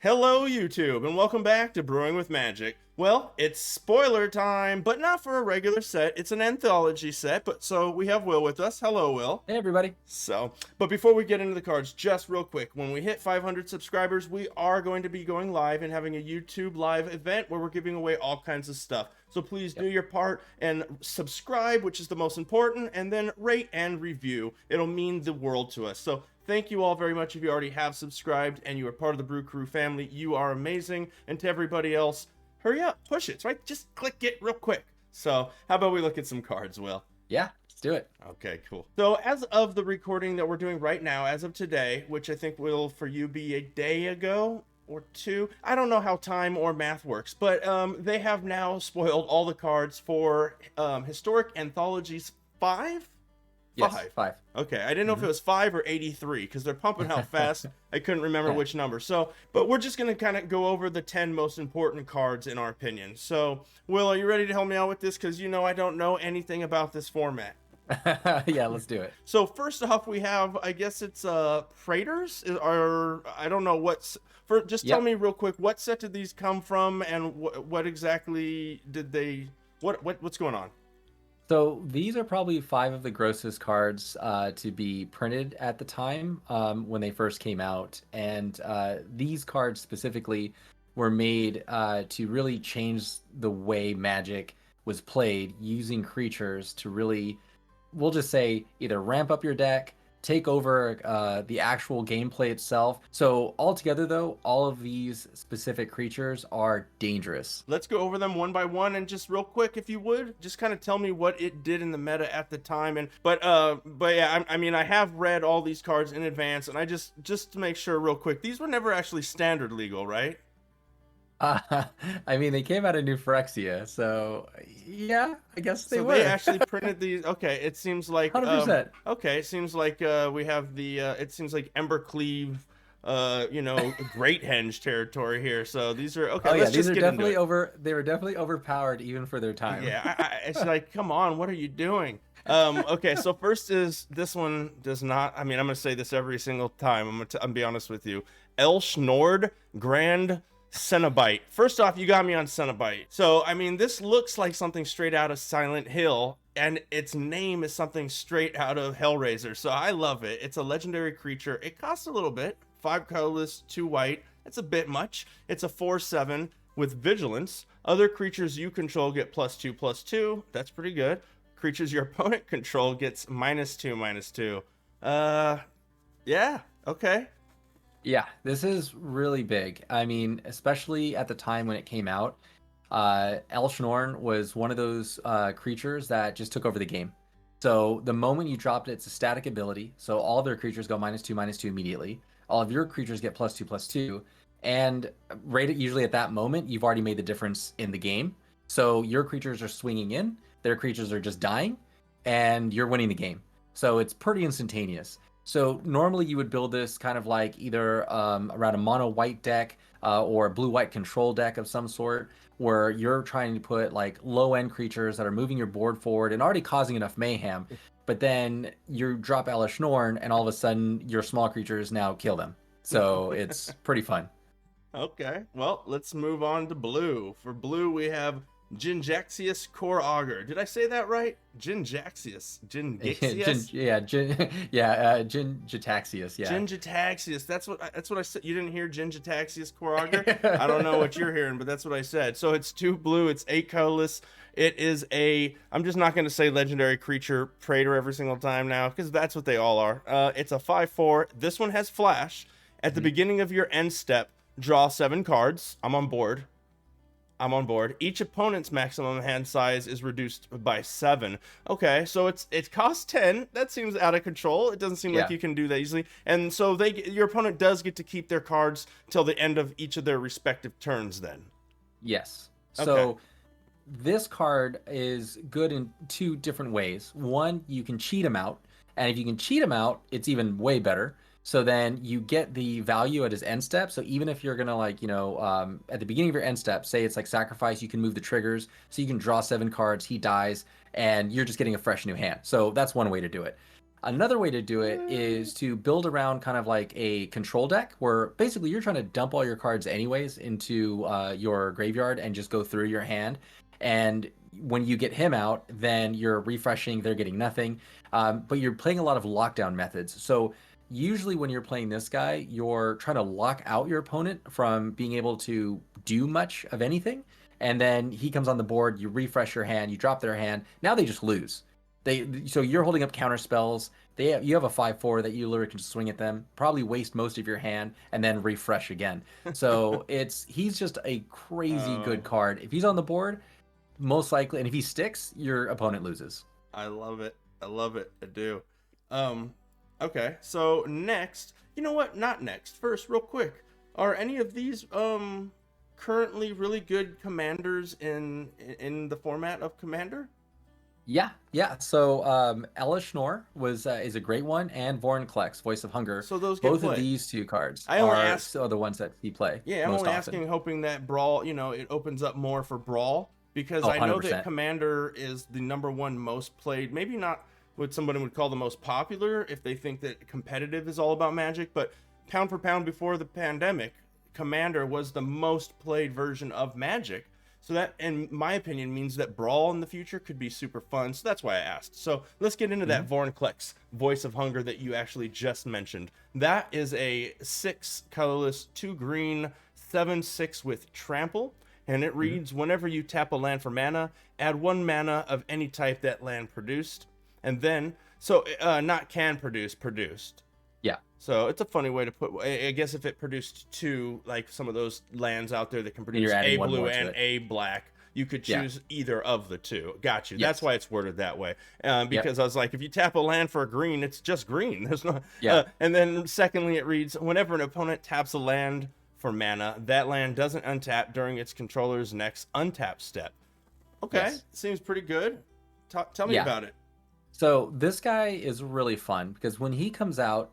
Hello, YouTube, and welcome back to Brewing with Magic. Well, it's spoiler time, but not for a regular set. It's an anthology set, but so we have Will with us. Hello, Will. Hey everybody. But before we get into the cards, just real quick, when we hit 500 subscribers, we are going to be going live and having a YouTube live event where we're giving away all kinds of stuff. So please do your part and subscribe, which is the most important, and then rate and review. It'll mean the world to us. So thank you all very much if you already have subscribed and you are part of the Brew Crew family. You are amazing. And to everybody else, hurry up, push it, right? Just click it real quick. So how about we look at some cards, Will? Yeah, let's do it. Okay, cool. So as of the recording that we're doing right now, as of today, which I think will for you be a day ago or two, I don't know how time or math works, but they have now spoiled all the cards for Historic Anthologies 5? Yes, five. Okay, I didn't know if it was 5 or 83 because they're pumping out fast. I couldn't remember which number. So, but we're just going to kind of go over the 10 most important cards in our opinion. So, Will, are you ready to help me out with this? Because you know I don't know anything about this format. Yeah, let's do it. So first off, we have, I guess it's Praetors, or I don't know what's for. Just tell me real quick, what set did these come from, and what exactly did they? What's going on? So these are probably five of the grossest cards to be printed at the time when they first came out. And these cards specifically were made to really change the way Magic was played, using creatures to really, we'll just say, either ramp up your deck, take over the actual gameplay itself. So altogether, though, all of these specific creatures are dangerous. Let's go over them one by one, and just real quick, if you would, just kind of tell me what it did in the meta at the time. And but yeah, I mean, I have read all these cards in advance, and I just to make sure, real quick, these were never actually standard legal, right? I mean, they came out of New Phyrexia, so yeah, I guess they were. They actually printed these. Okay, it seems like 100%. Okay, it seems like we have the. It seems like Embercleave, Great Henge territory here. So these are okay. Oh yeah, these are definitely over. They were definitely overpowered even for their time. Yeah, it's like, come on, what are you doing? Okay, so first is this one does not. I mean, I'm gonna say this every single time. I'm gonna be honest with you. Elsh Grand Cenobite. First off, you got me on Cenobite. So, I mean, this looks like something straight out of Silent Hill, and its name is something straight out of Hellraiser. So I love it. It's a legendary creature. It costs a little bit. 5 colorless, 2 white. That's a bit much. It's a 4/7 with Vigilance. Other creatures you control get +2/+2. That's pretty good. Creatures your opponent control gets -2/-2. Yeah, okay. Yeah, this is really big. I mean, especially at the time when it came out, Elsh was one of those creatures that just took over the game. So the moment you dropped it, it's a static ability. So all of their creatures go -2/-2 immediately. All of your creatures get +2/+2. And usually at that moment, you've already made the difference in the game. So your creatures are swinging in, their creatures are just dying, and you're winning the game. So it's pretty instantaneous. So normally you would build this kind of like either around a mono white deck or a blue white control deck of some sort, where you're trying to put like low end creatures that are moving your board forward and already causing enough mayhem. But then you drop Elesh Norn and all of a sudden your small creatures now kill them. So it's pretty fun. Okay, well, let's move on to blue. For blue, we have Ginjaxius Core Augur. Did I say that right? Ginjaxius. Ginjaxius? Gingitaxius, yeah. Gingitaxius. That's what I said. You didn't hear Gingitaxius Core Augur? I don't know what you're hearing, but that's what I said. So it's 2 blue, it's 8 colorless. It is I'm just not going to say legendary creature Praetor every single time now, because that's what they all are. It's a 5/4. This one has flash. At the beginning of your end step, draw 7 cards. I'm on board. Each opponent's maximum hand size is reduced by 7. Okay, so it costs 10. That seems out of control. It doesn't seem like you can do that easily. And so your opponent does get to keep their cards till the end of each of their respective turns then. Yes. So this card is good in 2 different ways. One, you can cheat them out. And if you can cheat them out, it's even way better. So then you get the value at his end step. So even if you're gonna at the beginning of your end step, say it's like sacrifice, you can move the triggers, so you can draw 7 cards, he dies, and you're just getting a fresh new hand. So that's one way to do it. Another way to do it is to build around kind of like a control deck where basically you're trying to dump all your cards anyways into your graveyard and just go through your hand. And when you get him out, then you're refreshing, they're getting nothing. But you're playing a lot of lockdown methods. So usually when you're playing this guy, you're trying to lock out your opponent from being able to do much of anything. And then he comes on the board, you refresh your hand, you drop their hand. Now they just lose. So you're holding up counter spells. You have a 5/4 that you literally can just swing at them, probably waste most of your hand, and then refresh again. So he's just a crazy good card. If he's on the board, most likely, and if he sticks, your opponent loses. I love it. I love it. I do. Okay, so next, you know what? Not next. First, real quick, are any of these currently really good commanders in the format of Commander? Yeah. So Elishnorr is a great one, and Vorinclex, Voice of Hunger. So those get both played. Of these two cards are the ones that he play. Yeah, I'm most only often. asking, hoping that Brawl, it opens up more for Brawl, because I know that Commander is the #1 most played. Maybe not what somebody would call the most popular if they think that competitive is all about Magic, but pound for pound before the pandemic, Commander was the most played version of Magic. So that, in my opinion, means that Brawl in the future could be super fun. So that's why I asked. So let's get into that Vorinclex, Voice of Hunger, that you actually just mentioned. That is a 6 colorless, 2 green, 7/6 with trample. And it reads, whenever you tap a land for mana, add 1 mana of any type that land produced. And then, not can produce, produced. Yeah. So it's a funny way to put. I guess if it produced 2, like some of those lands out there that can produce a blue and a black, you could choose either of the 2. Got you. Yes. That's why it's worded that way. Because I was like, if you tap a land for a green, it's just green. There's no. And then secondly, it reads, whenever an opponent taps a land for mana, that land doesn't untap during its controller's next untap step. Okay, seems pretty good. Tell me about it. So this guy is really fun because when he comes out,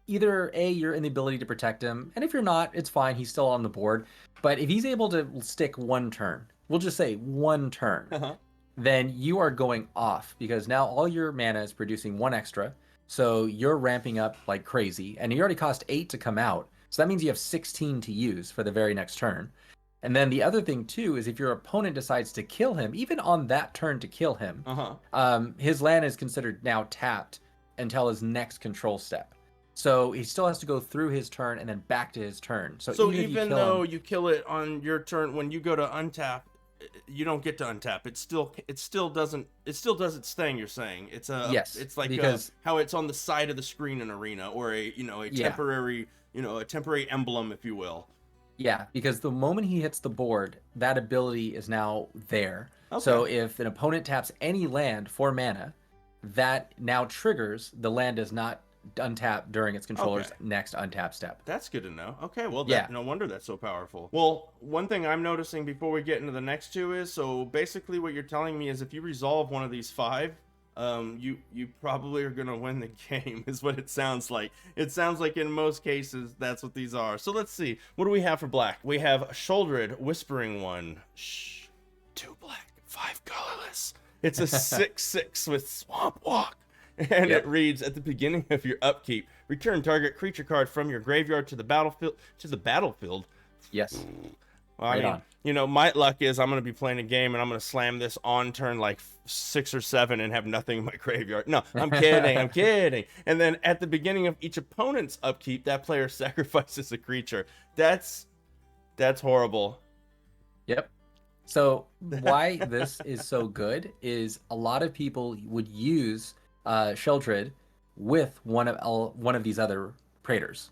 either A, you're in the ability to protect him, and if you're not, it's fine, he's still on the board. But if he's able to stick 1 turn, we'll just say 1 turn, then you are going off because now all your mana is producing 1 extra. So you're ramping up like crazy, and you already cost 8 to come out. So that means you have 16 to use for the very next turn. And then the other thing too is if your opponent decides to kill him, even on that turn to kill him, his land is considered now tapped until his next control step. So he still has to go through his turn and then back to his turn. So even though you kill it on your turn, when you go to untap, you don't get to untap. It still doesn't its thing. You're saying it's it's like because how it's on the side of the screen in Arena, or a temporary a temporary emblem, if you will. Yeah, because the moment he hits the board, that ability is now there. Okay. So if an opponent taps any land for mana, that now triggers the land does not untap during its controller's next untap step. That's good to know. Okay, well, no wonder that's so powerful. Well, one thing I'm noticing before we get into the next 2 is, so basically what you're telling me is if you resolve one of these 5, you probably are gonna win the game, is what it sounds like. It sounds like in most cases that's what these are. So let's see, what do we have for black? We have Shouldered Whispering One. 2 black, 5 colorless. It's a 6/6 with Swamp Walk. And it reads, at the beginning of your upkeep, return target creature card from your graveyard to the battlefield. Yes. Well, my luck is I'm going to be playing a game and I'm going to slam this on turn like 6 or 7 and have nothing in my graveyard. No, I'm kidding. I'm kidding. And then at the beginning of each opponent's upkeep, that player sacrifices a creature. That's horrible. Yep. So why this is so good is a lot of people would use Sheldred with one of these other Praetors.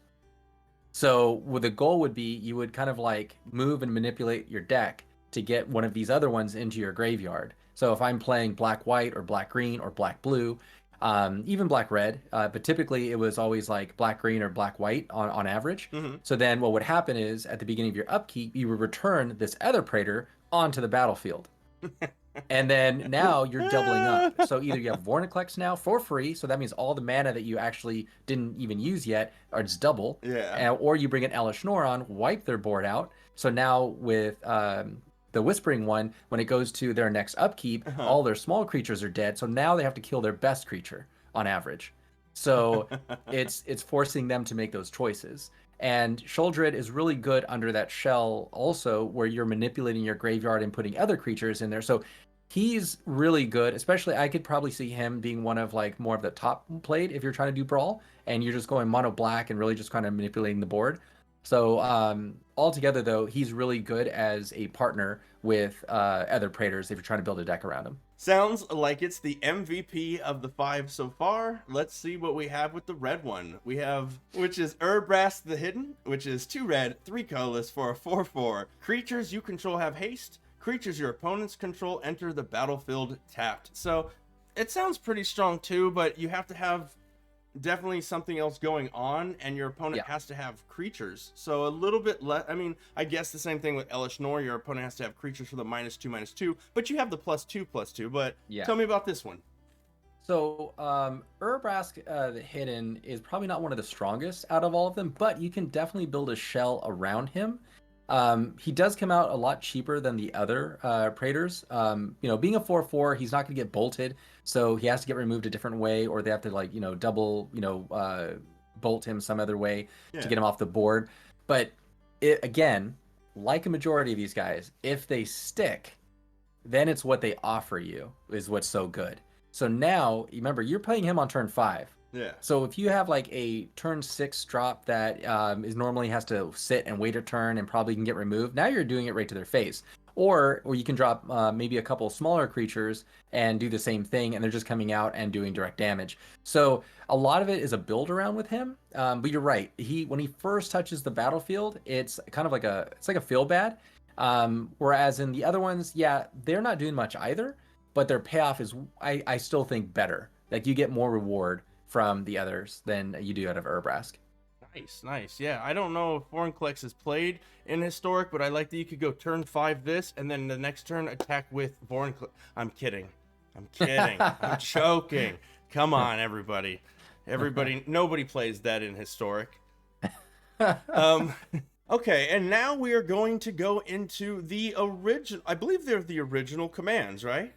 So the goal would be you would kind of like move and manipulate your deck to get one of these other ones into your graveyard. So if I'm playing black-white or black-green or black-blue, even black-red, but typically it was always like black-green or black-white on average. So then what would happen is at the beginning of your upkeep, you would return this other Praetor onto the battlefield. And then now you're doubling up. So either you have Vorinclex now for free, so that means all the mana that you actually didn't even use yet are just double. Or you bring an Elishnorr on, wipe their board out. So now with the Whispering One, when it goes to their next upkeep, all their small creatures are dead. So now they have to kill their best creature on average. So it's forcing them to make those choices. And Sheoldred is really good under that shell also, where you're manipulating your graveyard and putting other creatures in there. So he's really good, especially I could probably see him being one of like more of the top played if you're trying to do brawl and you're just going mono black and really just kind of manipulating the board. So altogether though, he's really good as a partner with other Praetors if you're trying to build a deck around him. Sounds like it's the MVP of the 5 so far. Let's see what we have with the red one. We have, which is Urbrask the Hidden, which is 2 red, 3 colorless for a 4/4. Creatures you control have haste. Creatures your opponents control enter the battlefield tapped. So it sounds pretty strong too, but you have to have definitely something else going on, and your opponent has to have creatures. So a little bit less. I mean, I guess the same thing with Elesh Norn. Your opponent has to have creatures for the -2/-2, but you have the +2/+2. But tell me about this one. So Urbrask the Hidden is probably not one of the strongest out of all of them, but you can definitely build a shell around him. He does come out a lot cheaper than the other Praetors. You know, being a 4/4, he's not going to get bolted, so he has to get removed a different way, or they have to like, you know, double, you know, bolt him some other way to get him off the board. But again, like a majority of these guys, if they stick, then it's what they offer you is what's so good. So now, remember, you're playing him on turn 5. Yeah. So if you have like a turn 6 drop that is normally has to sit and wait a turn and probably can get removed, now you're doing it right to their face. Or you can drop maybe a couple smaller creatures and do the same thing, and they're just coming out and doing direct damage. So a lot of it is a build around with him. But you're right. When he first touches the battlefield, it's kind of like a feel bad. Whereas in the other ones, yeah, they're not doing much either, but their payoff is I still think better. Like you get more reward from the others than you do out of Urbrask. Nice. Yeah, I don't know if Vorinclex is played in Historic, but I like that you could go turn 5 this, and then the next turn attack with Vorinclex. I'm kidding. I'm joking. Come on, everybody. Nobody plays that in Historic. Okay, and now we are going to go into the original. I believe they're the original commands, right?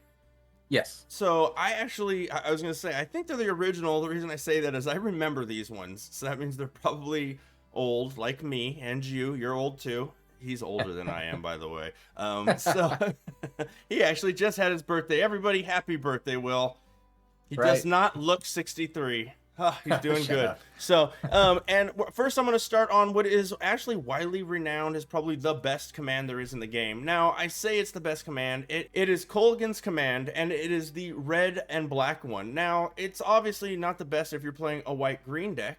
Yes. So I was going to say, I think they're the original. The reason I say that is I remember these ones. So that means they're probably old, like me and you. You're old too. He's older than I am, by the way. So he actually just had his birthday. Everybody, happy birthday, Will. He does not look 63. Oh, he's doing good. Up. So, and first I'm going to start on what is actually widely renowned as probably the best command there is in the game. Now, I say it's the best command. It is Kolaghan's command, and it is the red and black one. Now, it's obviously not the best if you're playing a white-green deck.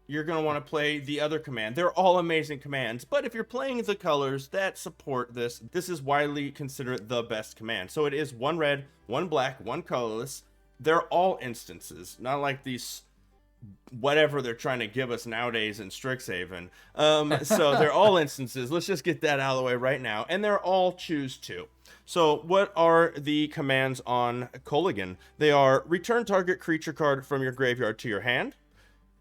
You're going to want to play the other command. They're all amazing commands, but if you're playing the colors that support this is widely considered the best command. So it is 1 red, 1 black, 1 colorless. They're all instances, not like these whatever they're trying to give us nowadays in Strixhaven. So they're all instances. Let's just get that out of the way right now. And they're all choose 2. So what are the commands on Kolaghan? They are return target creature card from your graveyard to your hand,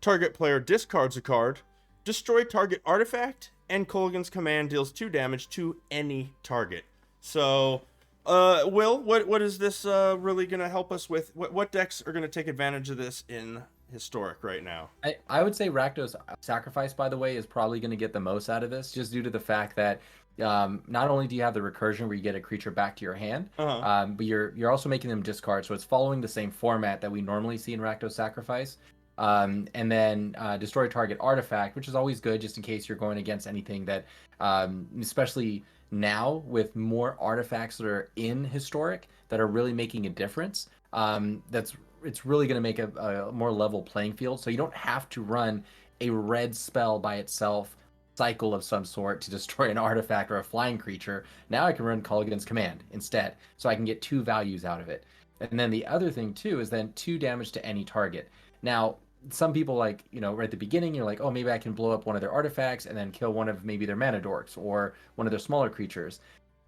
target player discards a card, destroy target artifact, and Kolaghan's command deals 2 damage to any target. So Will, what is this really going to help us with? What decks are going to take advantage of this in Historic right now? I would say Rakdos Sacrifice, by the way, is probably going to get the most out of this, just due to the fact that not only do you have the recursion where you get a creature back to your hand, but you're also making them discard, so it's following the same format that we normally see in Rakdos Sacrifice. And then destroy target artifact, which is always good just in case you're going against anything that, especially now with more artifacts that are in Historic that are really making a difference. It's really going to make a more level playing field. So you don't have to run a red spell by itself, cycle of some sort to destroy an artifact or a flying creature. Now I can run Kolaghan's command instead, so I can get 2 values out of it. And then the other thing too is then 2 damage to any target. Now, some people like, you know, right at the beginning, you're like, oh, maybe I can blow up one of their artifacts and then kill one of maybe their mana dorks or one of their smaller creatures.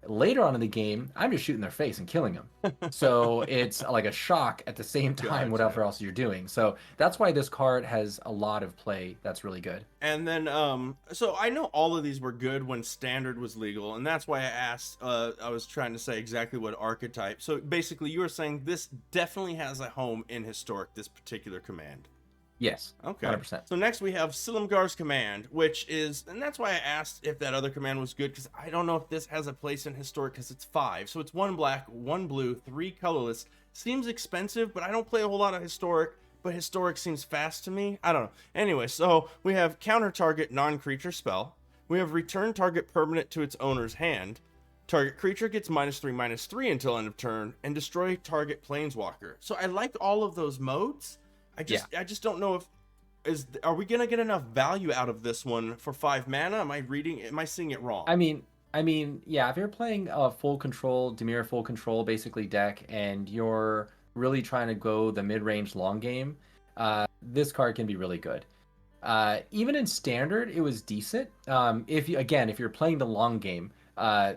Later on in the game, I'm just shooting their face and killing them. So it's like a shock at the same time, Gotcha. whatever else you're doing. So that's why this card has a lot of play that's really good. And then, so I know all of these were good when standard was legal, and that's why I asked. I was trying to say exactly what archetype. So basically, you were saying this definitely has a home in historic. This particular command. Yes, Okay. 100%. So next we have Silumgar's command, which is, and that's why I asked if that other command was good, because I don't know if this has a place in historic, because it's 5. So it's 1 black, 1 blue, 3 colorless. Seems expensive, but I don't play a whole lot of historic. But historic seems fast to me. I don't know. Anyway, so we have counter target non-creature spell. We have return target permanent to its owner's hand. Target creature gets -3/-3 until end of turn, and destroy target planeswalker. So I like all of those modes. I just don't know if are we gonna get enough value out of this one for 5 mana? Am I seeing it wrong? Yeah, if you're playing a full control, Dimir full control basically deck, and you're really trying to go the mid-range long game, this card can be really good. Even in standard, it was decent. If you're playing the long game,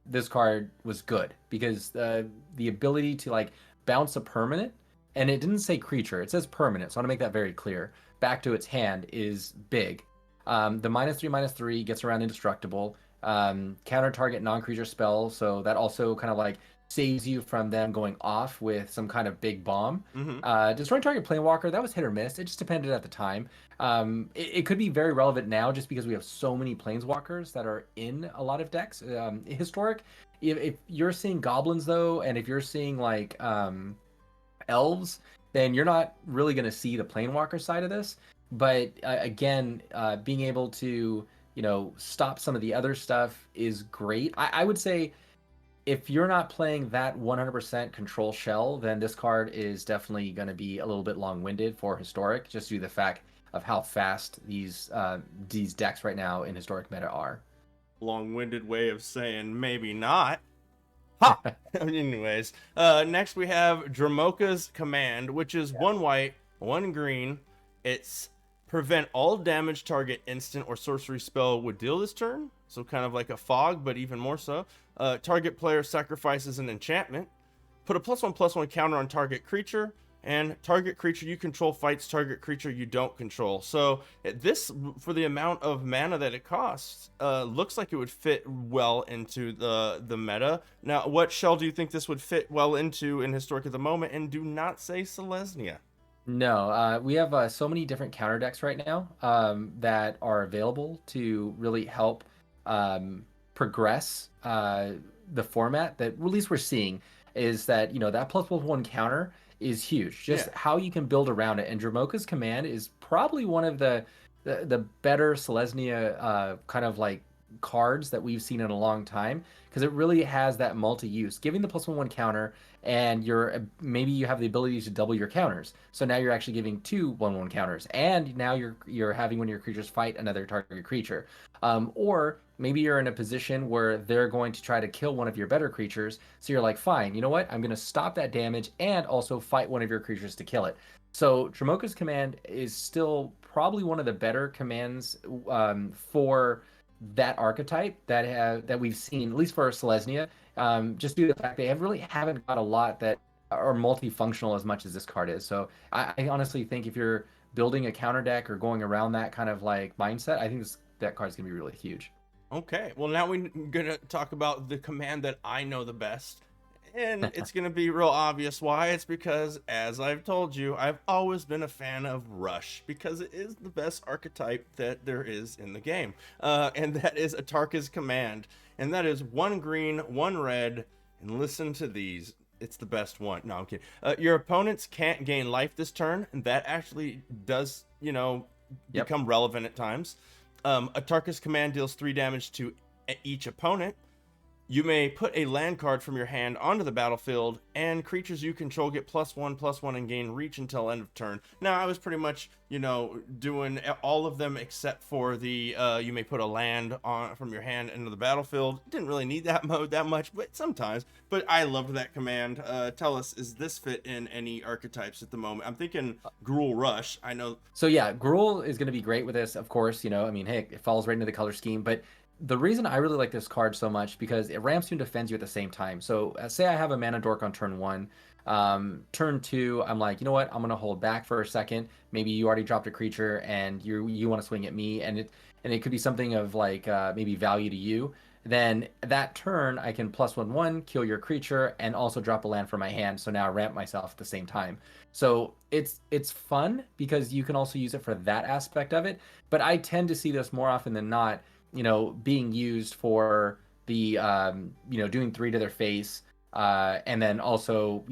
this card was good because the ability to like bounce a permanent, and it didn't say creature, it says permanent, so I want to make that very clear. Back to its hand is big. The -3/-3 gets around indestructible. Counter target non-creature spell, so that also kind of like saves you from them going off with some kind of big bomb. Destroying target planewalker, that was hit or miss. It just depended at the time. It could be very relevant now just because we have so many planeswalkers that are in a lot of decks. Historic, if you're seeing goblins though, and if you're seeing like elves, then you're not really going to see the planewalker side of this. But again, being able to stop some of the other stuff is great. I would say if you're not playing that 100% control shell, then this card is definitely going to be a little bit long-winded for historic, just due to the fact of how fast these decks right now in historic meta are. Long-winded way of saying maybe not. Ha! Anyways, next we have Dramoka's command, which is 1 white, 1 green. It's prevent all damage target instant or sorcery spell would deal this turn. So kind of like a fog, but even more so. Target player sacrifices an enchantment. Put a +1/+1 counter on target creature. And target creature you control fights target creature you don't control. So this, for the amount of mana that it costs, looks like it would fit well into the meta. Now, what shell do you think this would fit well into in historic at the moment? And do not say Selesnya. No, we have so many different counter decks right now that are available to really help progress the format. That at least we're seeing is that that +1/+1 counter is huge. Just how you can build around it. And Dramoka's command is probably one of the better Selesnya kind of like cards that we've seen in a long time, because it really has that multi-use, giving the +1/+1 counter, and maybe you have the ability to double your counters. So now you're actually giving 2 1/1 counters, and now you're having one of your creatures fight another target creature. Or maybe you're in a position where they're going to try to kill one of your better creatures, so you're like, fine, you know what? I'm going to stop that damage and also fight one of your creatures to kill it. So Dramoka's command is still probably one of the better commands for that archetype that we've seen, at least for Selesnya, just due to the fact they haven't got a lot that are multifunctional as much as this card is. So I honestly think if you're building a counter deck or going around that kind of like mindset, I think that card's gonna be really huge. Okay, well now we're gonna talk about the command that I know the best. And it's going to be real obvious why. It's because, as I've told you, I've always been a fan of Rush, because it is the best archetype that there is in the game. And that is Atarka's command. And that is 1 green, 1 red, and listen to these. It's the best one. No, I'm kidding. Your opponents can't gain life this turn, and that actually does, become relevant at times. Atarka's command deals 3 damage to each opponent. You may put a land card from your hand onto the battlefield, and creatures you control get +1/+1 and gain reach until end of turn. Now, I was pretty much, doing all of them except for the you may put a land on from your hand into the battlefield. Didn't really need that mode that much, but sometimes. But I loved that command. Tell us, is this fit in any archetypes at the moment? I'm thinking Gruul Rush. I know. So yeah, Gruul is going to be great with this, of course. Hey, it falls right into the color scheme, but the reason I really like this card so much because it ramps you and defends you at the same time. So say I have a mana dork on turn one. Turn two, I'm like, you know what? I'm gonna hold back for a second. Maybe you already dropped a creature and you want to swing at me, and it could be something of like maybe value to you. Then that turn, I can +1/+1, kill your creature, and also drop a land from my hand. So now I ramp myself at the same time. So it's fun because you can also use it for that aspect of it. But I tend to see this more often than not, being used for the doing three to their face, and then also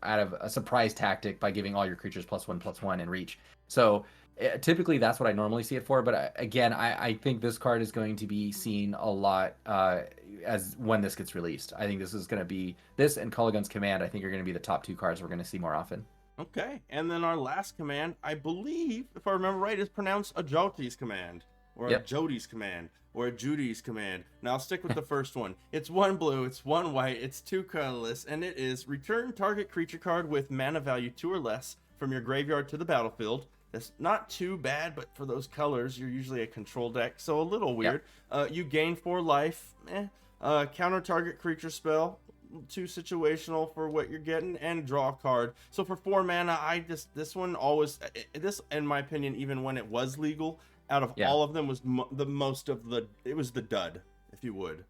out of a surprise tactic by giving all your creatures +1/+1 in reach. So typically that's what I normally see it for. But again, I think this card is going to be seen a lot as when this gets released. I think this is going to be this and Culligan's Command. I think are going to be the top two cards we're going to see more often. Okay, and then our last command, I believe, if I remember right, is pronounced a Jyoti's Command, or Yep. a Jody's Command, or a Judy's Command. Now I'll stick with the first one. It's 1 blue, it's 1 white, it's 2 colorless, and it is return target creature card with mana value 2 or less from your graveyard to the battlefield. That's not too bad, but for those colors, you're usually a control deck, so a little weird. Yep. You gain 4 life, counter target creature spell, too situational for what you're getting, and draw a card. So for 4 mana, this one always, this in my opinion, even when it was legal, out of Yeah. all of them was it was the dud, if you would.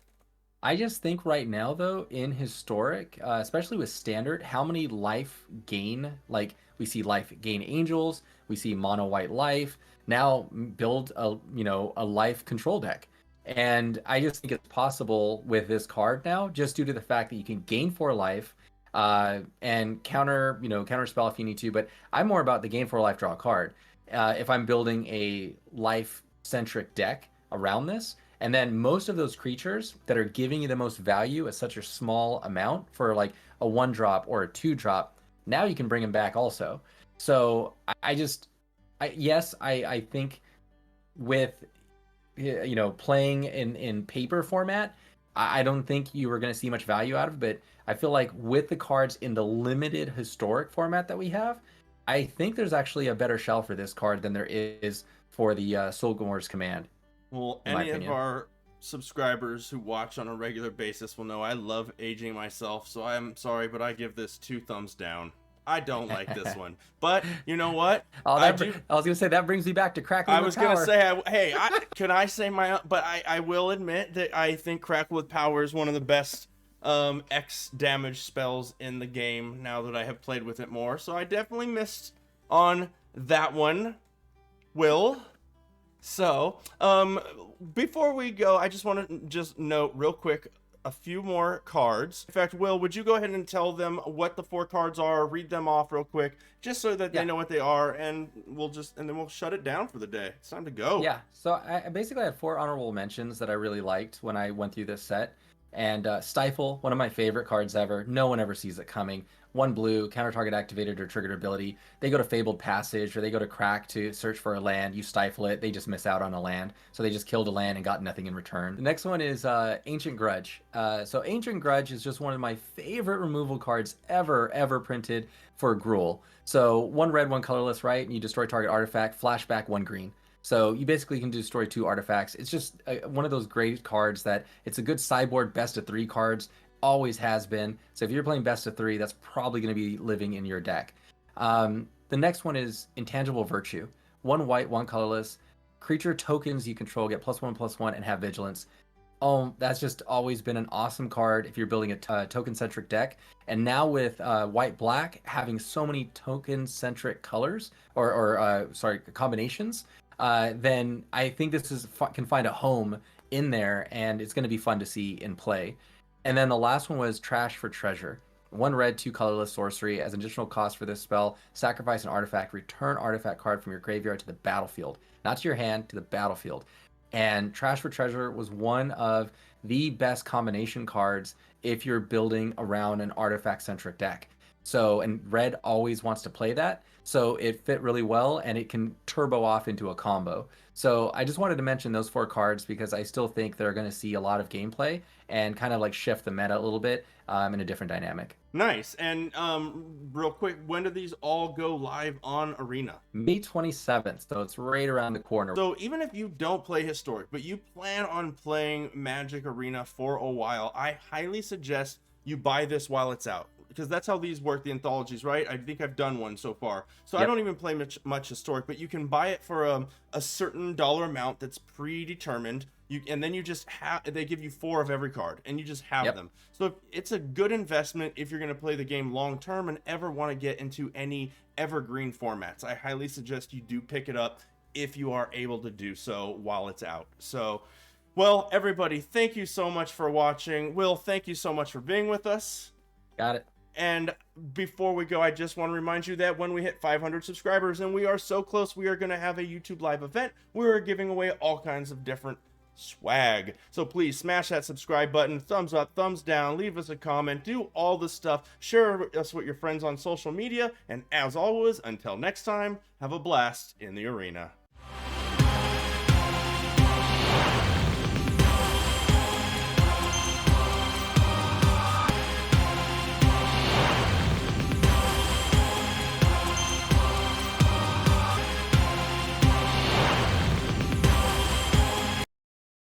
I just think right now, though, in historic, especially with standard, how many life gain, like we see life gain angels, we see mono white life, now build a life control deck. And I just think it's possible with this card now, just due to the fact that you can gain 4 life, and counter spell if you need to. But I'm more about the gain 4 life, draw a card. If I'm building a life centric deck around this, and then most of those creatures that are giving you the most value at such a small amount for like a 1-drop or a 2-drop, now you can bring them back also. So I think with playing in paper format, I don't think you were going to see much value out of it. But I feel like with the cards in the limited historic format that we have, I think there's actually a better shell for this card than there is for the Soulgor's Command. Well, In my any of opinion. our subscribers who watch on a regular basis will know I love aging myself, so I'm sorry, but I give this 2 thumbs down. I don't like this one, but you know what? Oh, I do. I was gonna say that brings me back to Crackling I with was Power. gonna say, hey, can I say my? But I will admit that I think Crackle with Power is one of the best X damage spells in the game. Now that I have played with it more, so I definitely missed on that one. Will. So, before we go, I just want to just note real quick a few more cards. In fact, Will, would you go ahead and tell them what the 4 cards are, read them off real quick, just so that they know what they are, and then we'll shut it down for the day. It's time to go. Yeah, so I basically had 4 honorable mentions that I really liked when I went through this set. And Stifle, one of my favorite cards ever. No one ever sees it coming. 1 blue, counter target activated or triggered ability. They go to Fabled Passage or they go to Crack to search for a land. You stifle it, they just miss out on a land. So they just killed a land and got nothing in return. The next one is Ancient Grudge. So Ancient Grudge is just one of my favorite removal cards ever printed for Gruul. So 1 red, 1 colorless, right? And you destroy target artifact, flashback 1 green. So you basically can destroy 2 artifacts. It's just one of those great cards that it's a good sideboard best of 3 cards. Always has been. So if you're playing best of 3, that's probably going to be living in your deck. The next one is Intangible Virtue. 1 white, 1 colorless. Creature tokens you control get +1/+1 and have vigilance. Oh, that's just always been an awesome card if you're building a token-centric deck. And now with white-black having so many token-centric colors, or combinations, then I think this can find a home in there, and it's going to be fun to see in play. And then the last one was Trash for Treasure. 1 red, 2 colorless sorcery. As an additional cost for this spell, sacrifice an artifact, return artifact card from your graveyard to the battlefield. Not to your hand, to the battlefield. And Trash for Treasure was one of the best combination cards if you're building around an artifact-centric deck. So, and red always wants to play that. So it fit really well and it can turbo off into a combo. So I just wanted to mention those 4 cards because I still think they're going to see a lot of gameplay and kind of like shift the meta a little bit in a different dynamic. Nice. And real quick, when do these all go live on Arena? May 27th, so it's right around the corner. So even if you don't play Historic, but you plan on playing Magic Arena for a while, I highly suggest you buy this while it's out, because that's how these work, the anthologies, right? I think I've done one so far. So I don't even play much Historic, but you can buy it for a certain dollar amount that's predetermined. And then you just have, they give you 4 of every card and you just have them. So it's a good investment if you're going to play the game long term and ever want to get into any evergreen formats. I highly suggest you do pick it up if you are able to do so while it's out. So, well, everybody, thank you so much for watching. Will, thank you so much for being with us. Got it. And before we go, I just want to remind you that when we hit 500 subscribers, and we are so close, we are going to have a YouTube live event. We are giving away all kinds of different swag. So please smash that subscribe button, thumbs up, thumbs down, leave us a comment, do all the stuff, share us with your friends on social media, and as always, until next time, have a blast in the arena.